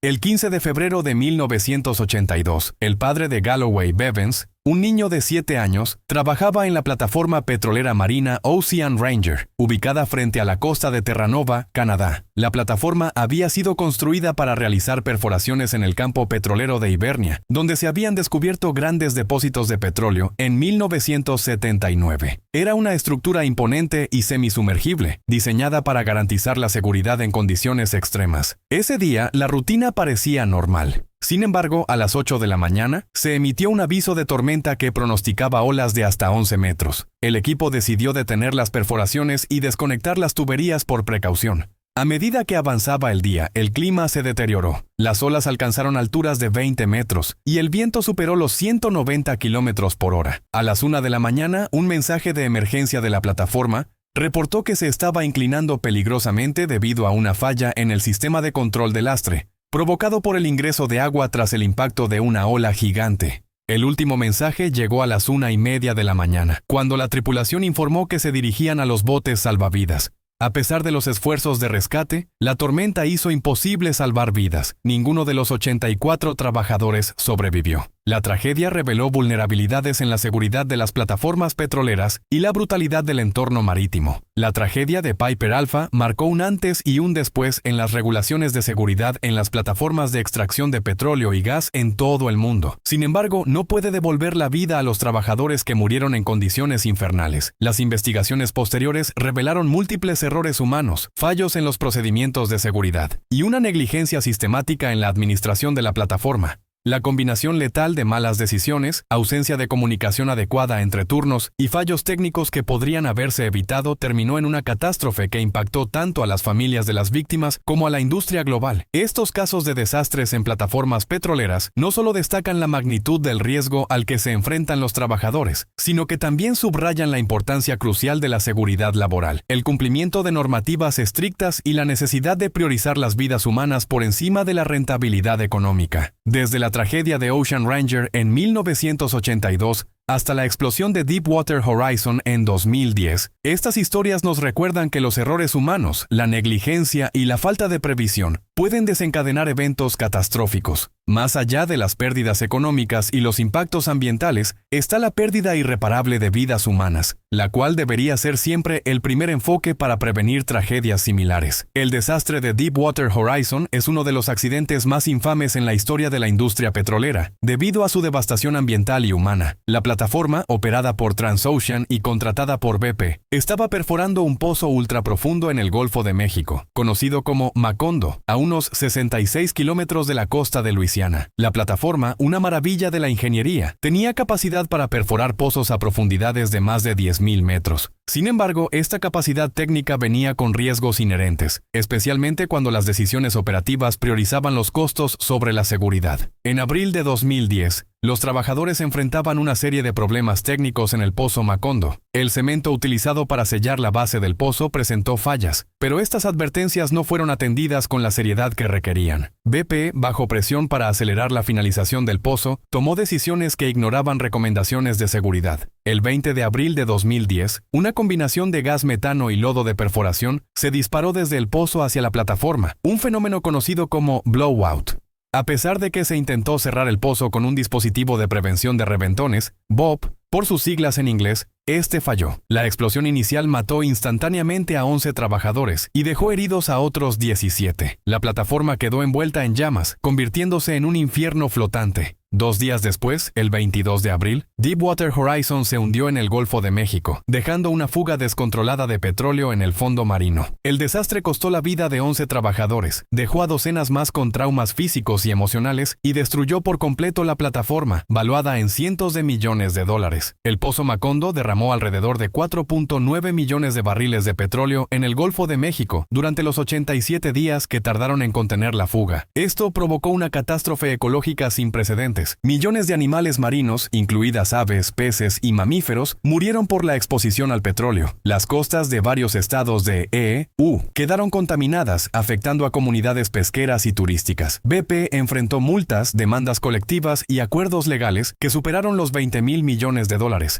El 15 de febrero de 1982, el padre de Galloway Bevans, un niño de 7 años, trabajaba en la plataforma petrolera marina Ocean Ranger, ubicada frente a la costa de Terranova, Canadá. La plataforma había sido construida para realizar perforaciones en el campo petrolero de Hibernia, donde se habían descubierto grandes depósitos de petróleo en 1979. Era una estructura imponente y semisumergible, diseñada para garantizar la seguridad en condiciones extremas. Ese día, la rutina parecía normal. Sin embargo, a las 8 de la mañana, se emitió un aviso de tormenta que pronosticaba olas de hasta 11 metros. El equipo decidió detener las perforaciones y desconectar las tuberías por precaución. A medida que avanzaba el día, el clima se deterioró. Las olas alcanzaron alturas de 20 metros y el viento superó los 190 kilómetros por hora. A las 1 de la mañana, un mensaje de emergencia de la plataforma reportó que se estaba inclinando peligrosamente debido a una falla en el sistema de control del lastre, provocado por el ingreso de agua tras el impacto de una ola gigante. El último mensaje llegó a las 1:30 de la mañana, cuando la tripulación informó que se dirigían a los botes salvavidas. A pesar de los esfuerzos de rescate, la tormenta hizo imposible salvar vidas. Ninguno de los 84 trabajadores sobrevivió. La tragedia reveló vulnerabilidades en la seguridad de las plataformas petroleras y la brutalidad del entorno marítimo. La tragedia de Piper Alpha marcó un antes y un después en las regulaciones de seguridad en las plataformas de extracción de petróleo y gas en todo el mundo. Sin embargo, no puede devolver la vida a los trabajadores que murieron en condiciones infernales. Las investigaciones posteriores revelaron múltiples errores humanos, fallos en los procedimientos de seguridad y una negligencia sistemática en la administración de la plataforma. La combinación letal de malas decisiones, ausencia de comunicación adecuada entre turnos y fallos técnicos que podrían haberse evitado terminó en una catástrofe que impactó tanto a las familias de las víctimas como a la industria global. Estos casos de desastres en plataformas petroleras no solo destacan la magnitud del riesgo al que se enfrentan los trabajadores, sino que también subrayan la importancia crucial de la seguridad laboral, el cumplimiento de normativas estrictas y la necesidad de priorizar las vidas humanas por encima de la rentabilidad económica. Desde la tragedia de Ocean Ranger en 1982 hasta la explosión de Deepwater Horizon en 2010, estas historias nos recuerdan que los errores humanos, la negligencia y la falta de previsión pueden desencadenar eventos catastróficos. Más allá de las pérdidas económicas y los impactos ambientales, está la pérdida irreparable de vidas humanas, la cual debería ser siempre el primer enfoque para prevenir tragedias similares. El desastre de Deepwater Horizon es uno de los accidentes más infames en la historia de la industria petrolera, debido a su devastación ambiental y humana. La plataforma, operada por Transocean y contratada por BP, estaba perforando un pozo ultraprofundo en el Golfo de México, conocido como Macondo, a unos 66 kilómetros de la costa de Luisiana. La plataforma, una maravilla de la ingeniería, tenía capacidad para perforar pozos a profundidades de más de 10.000 metros. Sin embargo, esta capacidad técnica venía con riesgos inherentes, especialmente cuando las decisiones operativas priorizaban los costos sobre la seguridad. En abril de 2010, los trabajadores enfrentaban una serie de problemas técnicos en el pozo Macondo. El cemento utilizado para sellar la base del pozo presentó fallas, pero estas advertencias no fueron atendidas con la seriedad que requerían. BP, bajo presión para acelerar la finalización del pozo, tomó decisiones que ignoraban recomendaciones de seguridad. El 20 de abril de 2010, una combinación de gas metano y lodo de perforación se disparó desde el pozo hacia la plataforma, un fenómeno conocido como blowout. A pesar de que se intentó cerrar el pozo con un dispositivo de prevención de reventones, BOP, por sus siglas en inglés, este falló. La explosión inicial mató instantáneamente a 11 trabajadores y dejó heridos a otros 17. La plataforma quedó envuelta en llamas, convirtiéndose en un infierno flotante. 2 días después, el 22 de abril, Deepwater Horizon se hundió en el Golfo de México, dejando una fuga descontrolada de petróleo en el fondo marino. El desastre costó la vida de 11 trabajadores, dejó a docenas más con traumas físicos y emocionales y destruyó por completo la plataforma, valuada en cientos de millones de dólares. El pozo Macondo derramó alrededor de 4.9 millones de barriles de petróleo en el Golfo de México durante los 87 días que tardaron en contener la fuga. Esto provocó una catástrofe ecológica sin precedentes. Millones de animales marinos, incluidas las aves, peces y mamíferos murieron por la exposición al petróleo. Las costas de varios estados de EU quedaron contaminadas, afectando a comunidades pesqueras y turísticas. BP enfrentó multas, demandas colectivas y acuerdos legales que superaron los $20,000 millones,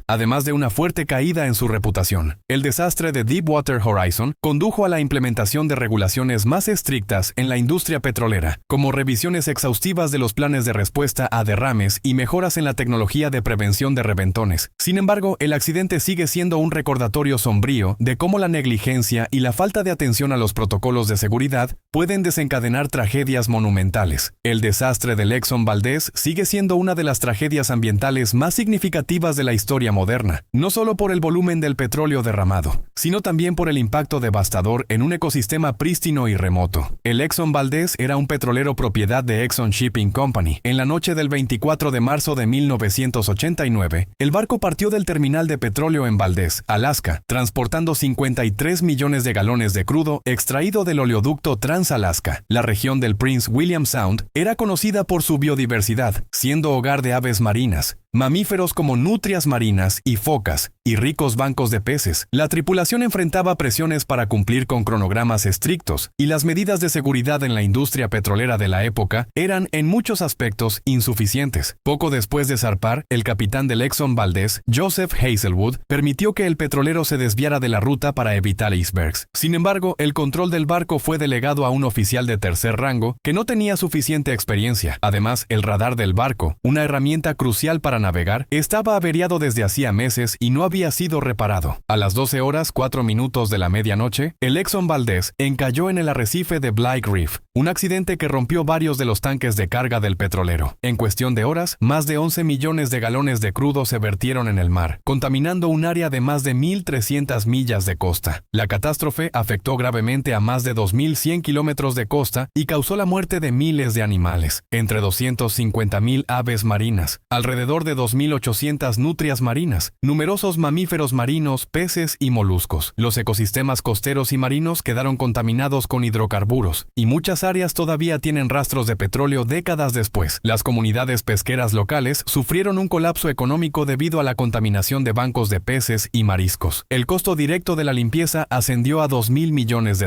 además de una fuerte caída en su reputación. El desastre de Deepwater Horizon condujo a la implementación de regulaciones más estrictas en la industria petrolera, como revisiones exhaustivas de los planes de respuesta a derrames y mejoras en la tecnología de prevención de reventones. Sin embargo, el accidente sigue siendo un recordatorio sombrío de cómo la negligencia y la falta de atención a los protocolos de seguridad pueden desencadenar tragedias monumentales. El desastre del Exxon Valdez sigue siendo una de las tragedias ambientales más significativas de la historia moderna, no solo por el volumen del petróleo derramado, sino también por el impacto devastador en un ecosistema prístino y remoto. El Exxon Valdez era un petrolero propiedad de Exxon Shipping Company. En la noche del 24 de marzo de 1989, el barco partió del terminal de petróleo en Valdez, Alaska, transportando 53 millones de galones de crudo extraído del oleoducto Trans-Alaska. La región del Prince William Sound era conocida por su biodiversidad, siendo hogar de aves marinas, mamíferos como nutrias marinas y focas, y ricos bancos de peces. La tripulación enfrentaba presiones para cumplir con cronogramas estrictos, y las medidas de seguridad en la industria petrolera de la época eran, en muchos aspectos, insuficientes. Poco después de zarpar, el capitán del Exxon Valdez, Joseph Hazelwood, permitió que el petrolero se desviara de la ruta para evitar icebergs. Sin embargo, el control del barco fue delegado a un oficial de tercer rango que no tenía suficiente experiencia. Además, el radar del barco, una herramienta crucial para navegar, estaba averiado desde hacía meses y no había sido reparado. A las 12:04 de la medianoche, el Exxon Valdez encalló en el arrecife de Blake Reef, un accidente que rompió varios de los tanques de carga del petrolero. En cuestión de horas, más de 11 millones de galones de crudo se vertieron en el mar, contaminando un área de más de 1,300 millas de costa. La catástrofe afectó gravemente a más de 2,100 kilómetros de costa y causó la muerte de miles de animales, entre 250,000 aves marinas, alrededor de 2,800 nutrias marinas, numerosos mamíferos marinos, peces y moluscos. Los ecosistemas costeros y marinos quedaron contaminados con hidrocarburos, y muchas áreas todavía tienen rastros de petróleo décadas después. Las comunidades pesqueras locales sufrieron un colapso económico debido a la contaminación de bancos de peces y mariscos. El costo directo de la limpieza ascendió a $2,000 millones,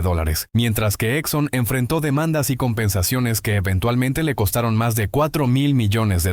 mientras que Exxon enfrentó demandas y compensaciones que eventualmente le costaron más de $4,000 millones.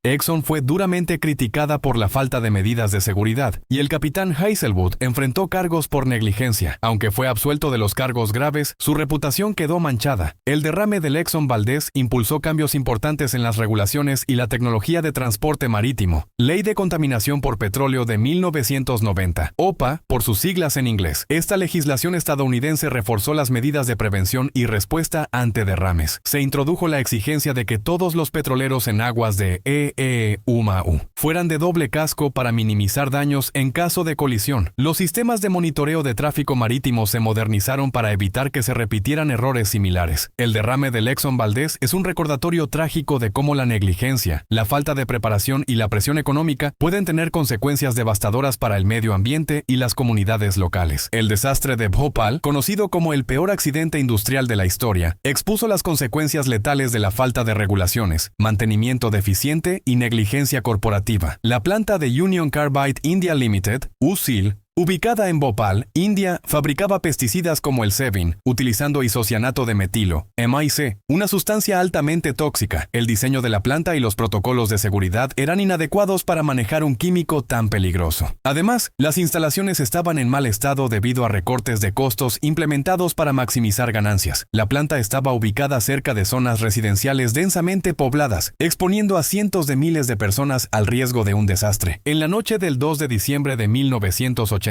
Exxon fue duramente criticada por la falta de medidas de seguridad, y el capitán Hazelwood enfrentó cargos por negligencia. Aunque fue absuelto de los cargos graves, su reputación quedó manchada. El derrame del Exxon Valdez impulsó cambios importantes en las regulaciones y la tecnología de transporte marítimo. Ley de Contaminación por Petróleo de 1990, OPA por sus siglas en inglés. Esta legislación estadounidense reforzó las medidas de prevención y respuesta ante derrames. Se introdujo la exigencia de que todos los petroleros en aguas de EEU fueran de doble casco para minimizar daños en caso de colisión. Los sistemas de monitoreo de tráfico marítimo se modernizaron para evitar que se repitieran errores similares. El derrame del Exxon Valdez es un recordatorio trágico de cómo la negligencia, la falta de preparación y la presión económica pueden tener consecuencias devastadoras para el medio ambiente y las comunidades locales. El desastre de Bhopal, conocido como el peor accidente industrial de la historia, expuso las consecuencias letales de la falta de regulaciones, mantenimiento deficiente y negligencia corporativa. La planta de Union Carbide India Limited, UCIL, ubicada en Bhopal, India, fabricaba pesticidas como el Sevin, utilizando isocianato de metilo, MIC, una sustancia altamente tóxica. El diseño de la planta y los protocolos de seguridad eran inadecuados para manejar un químico tan peligroso. Además, las instalaciones estaban en mal estado debido a recortes de costos implementados para maximizar ganancias. La planta estaba ubicada cerca de zonas residenciales densamente pobladas, exponiendo a cientos de miles de personas al riesgo de un desastre. En la noche del 2 de diciembre de 1984,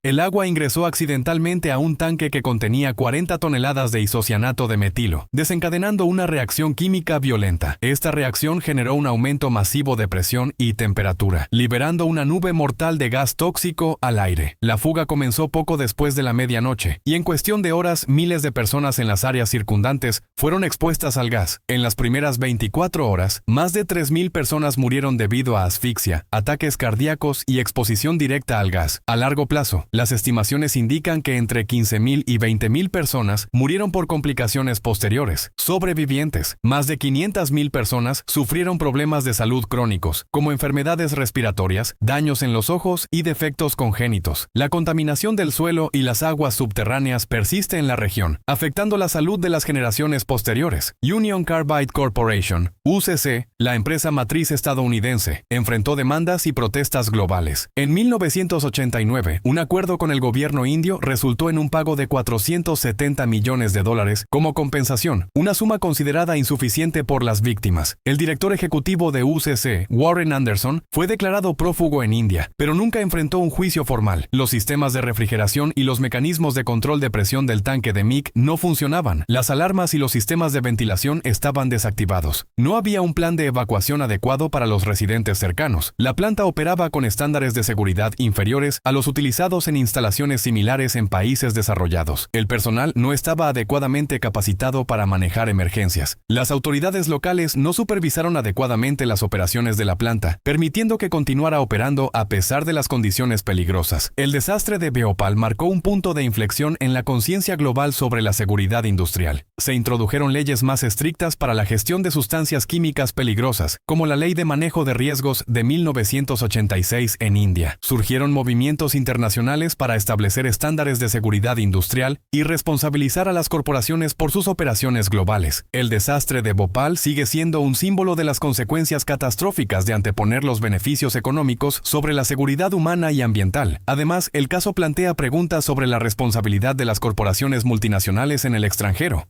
el agua ingresó accidentalmente a un tanque que contenía 40 toneladas de isocianato de metilo, desencadenando una reacción química violenta. Esta reacción generó un aumento masivo de presión y temperatura, liberando una nube mortal de gas tóxico al aire. La fuga comenzó poco después de la medianoche, y en cuestión de horas, miles de personas en las áreas circundantes fueron expuestas al gas. En las primeras 24 horas, más de 3,000 personas murieron debido a asfixia, ataques cardíacos y exposición directa al gas. A largo plazo, las estimaciones indican que entre 15.000 y 20.000 personas murieron por complicaciones posteriores. Sobrevivientes, más de 500.000 personas sufrieron problemas de salud crónicos, como enfermedades respiratorias, daños en los ojos y defectos congénitos. La contaminación del suelo y las aguas subterráneas persiste en la región, afectando la salud de las generaciones posteriores. Union Carbide Corporation, UCC, la empresa matriz estadounidense, enfrentó demandas y protestas globales. En 1989, un acuerdo con el gobierno indio resultó en un pago de $470 millones como compensación, una suma considerada insuficiente por las víctimas. El director ejecutivo de UCC, Warren Anderson, fue declarado prófugo en India, pero nunca enfrentó un juicio formal. Los sistemas de refrigeración y los mecanismos de control de presión del tanque de MiG no funcionaban. Las alarmas y los sistemas de ventilación estaban desactivados. No había un plan de evacuación adecuado para los residentes cercanos. La planta operaba con estándares de seguridad inferiores a los utilizados en instalaciones similares en países desarrollados. El personal no estaba adecuadamente capacitado para manejar emergencias. Las autoridades locales no supervisaron adecuadamente las operaciones de la planta, permitiendo que continuara operando a pesar de las condiciones peligrosas. El desastre de Bhopal marcó un punto de inflexión en la conciencia global sobre la seguridad industrial. Se introdujeron leyes más estrictas para la gestión de sustancias químicas peligrosas, como la Ley de Manejo de Riesgos de 1986 en India. Surgieron movimientos internacionales para establecer estándares de seguridad industrial y responsabilizar a las corporaciones por sus operaciones globales. El desastre de Bhopal sigue siendo un símbolo de las consecuencias catastróficas de anteponer los beneficios económicos sobre la seguridad humana y ambiental. Además, el caso plantea preguntas sobre la responsabilidad de las corporaciones multinacionales en el extranjero.